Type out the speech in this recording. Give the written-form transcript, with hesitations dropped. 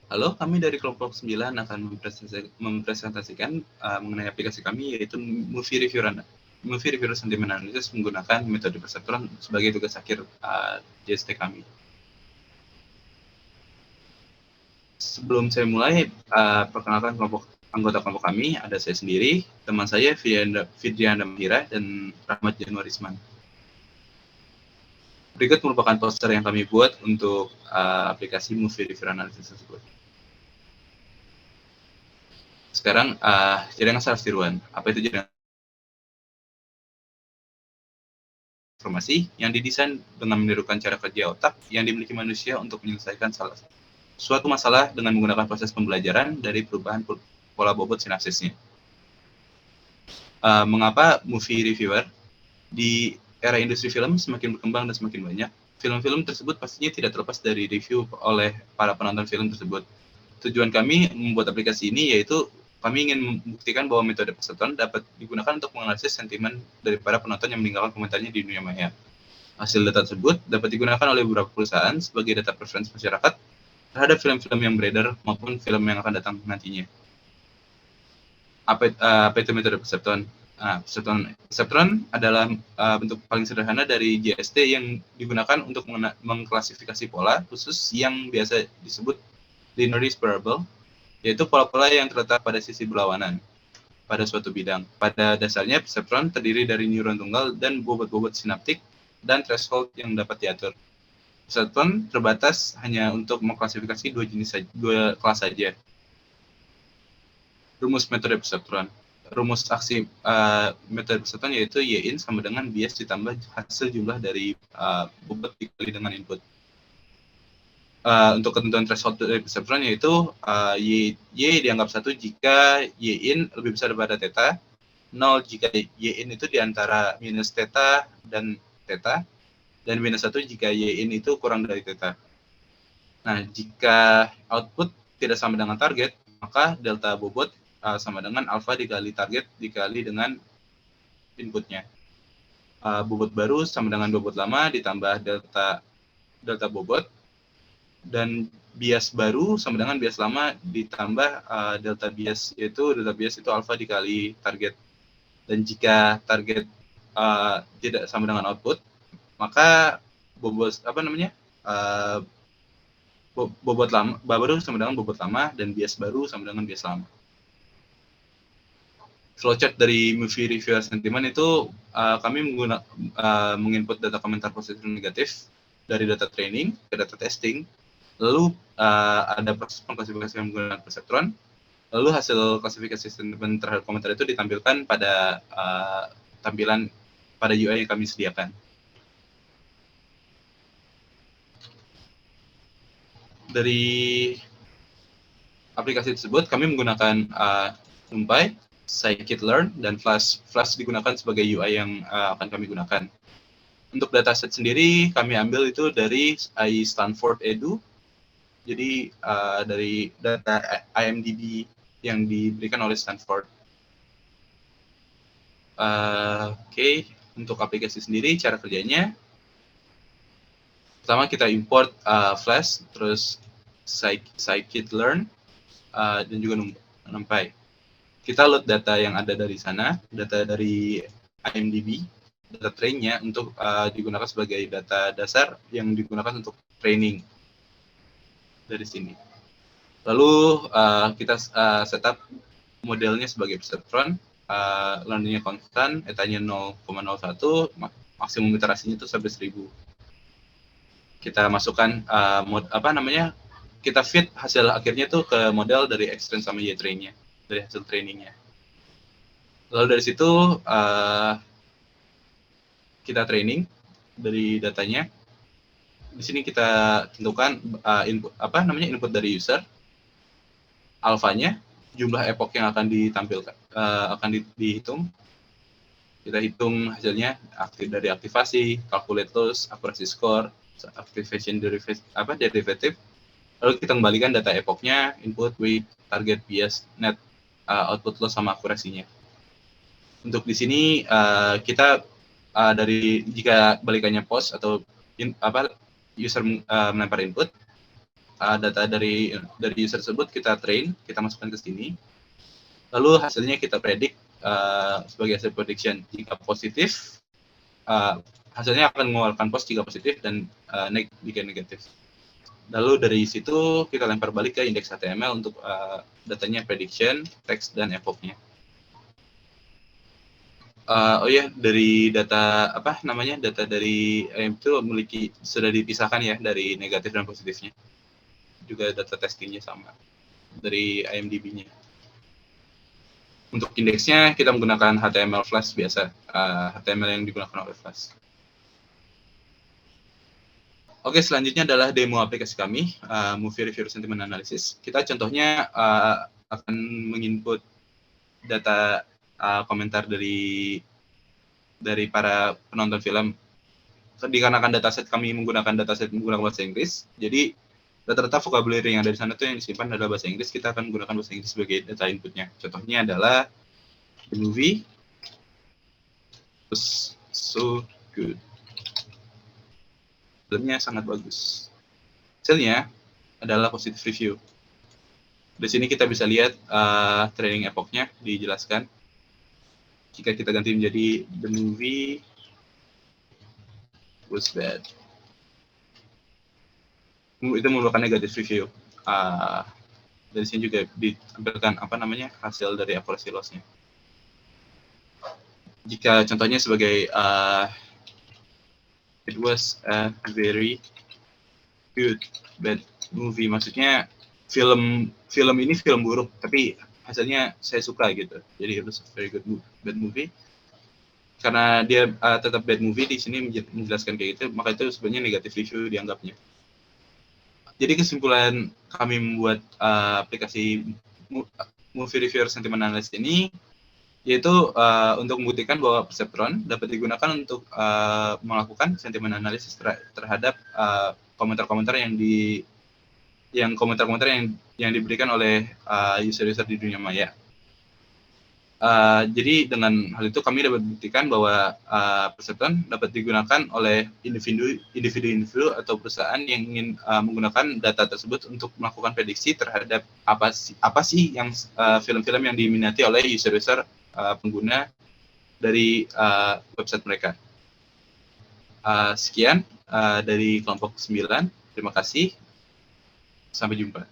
Halo, kami dari kelompok 9 akan mempresentasikan mengenai aplikasi kami, yaitu Movie Reviewer Sentiment Analysis menggunakan metode perseptron sebagai tugas akhir JST kami. Sebelum saya mulai, perkenalkan anggota kelompok kami, ada saya sendiri, teman saya Fidrianda Mahira, dan Rahmat Januarisman. Berikut merupakan poster yang kami buat untuk aplikasi Movie Reviewer Analysis tersebut. Sekarang, jaringan saraf tiruan. Apa itu jaringan informasi yang didesain dengan menirukan cara kerja otak yang dimiliki manusia untuk menyelesaikan suatu masalah dengan menggunakan proses pembelajaran dari perubahan pola bobot sinapsisnya. Mengapa movie reviewer? Di era industri film semakin berkembang dan semakin banyak, film-film tersebut pastinya tidak terlepas dari review oleh para penonton film tersebut. Tujuan kami membuat aplikasi ini yaitu kami ingin membuktikan bahwa metode perseptron dapat digunakan untuk menganalisis sentimen dari para penonton yang meninggalkan komentarnya di dunia maya. Hasil data tersebut dapat digunakan oleh beberapa perusahaan sebagai data preferensi masyarakat terhadap film-film yang beredar maupun film yang akan datang nantinya. Apa itu metode perseptron? Perseptron adalah bentuk paling sederhana dari JST yang digunakan untuk mengklasifikasi pola khusus yang biasa disebut linear separable, yaitu pola-pola yang terletak pada sisi berlawanan pada suatu bidang. Pada dasarnya, perseptron terdiri dari neuron tunggal dan bobot-bobot sinaptik dan threshold yang dapat diatur. Perseptron terbatas hanya untuk mengklasifikasi dua kelas saja. Rumus metode perseptron. Rumus aksi metode perseptron yaitu Y in sama dengan bias ditambah hasil jumlah dari bobot dikali dengan input. Untuk ketentuan threshold dari perseptron yaitu y dianggap 1 jika Y in lebih besar daripada theta, 0 jika Y in itu di antara minus theta, dan minus 1 jika Y in itu kurang dari theta. Nah, jika output tidak sama dengan target, maka delta bobot sama dengan alpha dikali target dikali dengan inputnya. Bobot baru sama dengan bobot lama ditambah delta bobot, dan bias baru sama dengan bias lama ditambah delta bias, yaitu delta bias itu alpha dikali target. Dan jika target tidak sama dengan output, maka bobot bobot lama baru sama dengan bobot lama dan bias baru sama dengan bias lama. Flowchart dari movie reviewer sentiment itu kami menginput data komentar positif dan negatif dari data training ke data testing. Lalu ada proses pengklasifikasian menggunakan perseptron. Lalu hasil klasifikasi sentimen terhadap komentar itu ditampilkan pada tampilan pada UI yang kami sediakan. Dari aplikasi tersebut kami menggunakan NumPy, scikit-learn, dan Flash. Flash digunakan sebagai UI yang akan kami gunakan. Untuk dataset sendiri kami ambil itu dari Stanford Edu. Jadi dari data IMDb yang diberikan oleh Stanford. Oke. Untuk aplikasi sendiri cara kerjanya, pertama kita import Flash, terus scikit-learn, dan juga NumPy. Kita load data yang ada dari sana, data dari IMDb, data trainnya untuk digunakan sebagai data dasar yang digunakan untuk training dari sini. Lalu kita setup modelnya sebagai perseptron, learning-nya konstan, etanya 0,01, maksimum iterasinya itu sampai 1000. Kita masukkan kita fit hasil akhirnya tuh ke model dari X-train sama Y-train-nya, dari hasil trainingnya. Lalu dari situ kita training dari datanya. Di sini kita tentukan input dari user, alfanya, jumlah epoch yang akan ditampilkan, akan dihitung. Kita hitung hasilnya dari aktivasi, calculate loss, accuracy score, activation derivative. Lalu kita kembalikan data epochnya, input, weight, target, bias, net, output loss sama akurasinya. Untuk di sini kita jika balikannya post atau user melempar input, data dari user tersebut kita train, kita masukkan ke sini. Lalu hasilnya kita predik sebagai hasil prediction. Jika positif, hasilnya akan mengeluarkan post jika positif dan jika negatif. Lalu dari situ kita lempar balik ke indeks HTML untuk datanya prediction, text, dan epoch-nya. Dari data data dari itu sudah dipisahkan ya dari negatif dan positifnya. Juga data testingnya sama dari IMDb-nya. Untuk indeksnya kita menggunakan HTML Flash biasa, HTML yang digunakan oleh Flash. Oke, selanjutnya adalah demo aplikasi kami, Movie Review Sentiment Analysis. Kita contohnya akan menginput data komentar dari para penonton film. Dikarenakan dataset kami menggunakan bahasa Inggris, jadi rata-rata vocabulary yang ada di sana tuh yang disimpan adalah bahasa Inggris. Kita akan menggunakan bahasa Inggris sebagai data inputnya. Contohnya adalah the movie was so good. Filmnya sangat bagus. Hasilnya adalah positive review. Di sini kita bisa lihat training epoch-nya dijelaskan. Jika kita ganti menjadi the movie was bad, itu merupakan negative review. Dari sini juga ditampilkan hasil dari accuracy loss-nya. Jika contohnya sebagai it was a very good bad movie, maksudnya film ini film buruk tapi hasilnya saya suka gitu. Jadi it was a very good bad movie. Karena dia tetap bad movie, di sini menjelaskan kayak gitu, maka itu sebenarnya negative review dianggapnya. Jadi kesimpulan kami membuat aplikasi Movie Reviewer Sentiment Analysis ini yaitu untuk membuktikan bahwa Perceptron dapat digunakan untuk melakukan sentiment analysis terhadap komentar-komentar yang diberikan oleh user-user di dunia maya. Jadi dengan hal itu kami dapat buktikan bahwa Perceptron dapat digunakan oleh individu atau perusahaan yang ingin menggunakan data tersebut untuk melakukan prediksi terhadap apa sih yang film-film yang diminati oleh user-user pengguna dari website mereka. Sekian dari kelompok 9. Terima kasih. Sampai jumpa.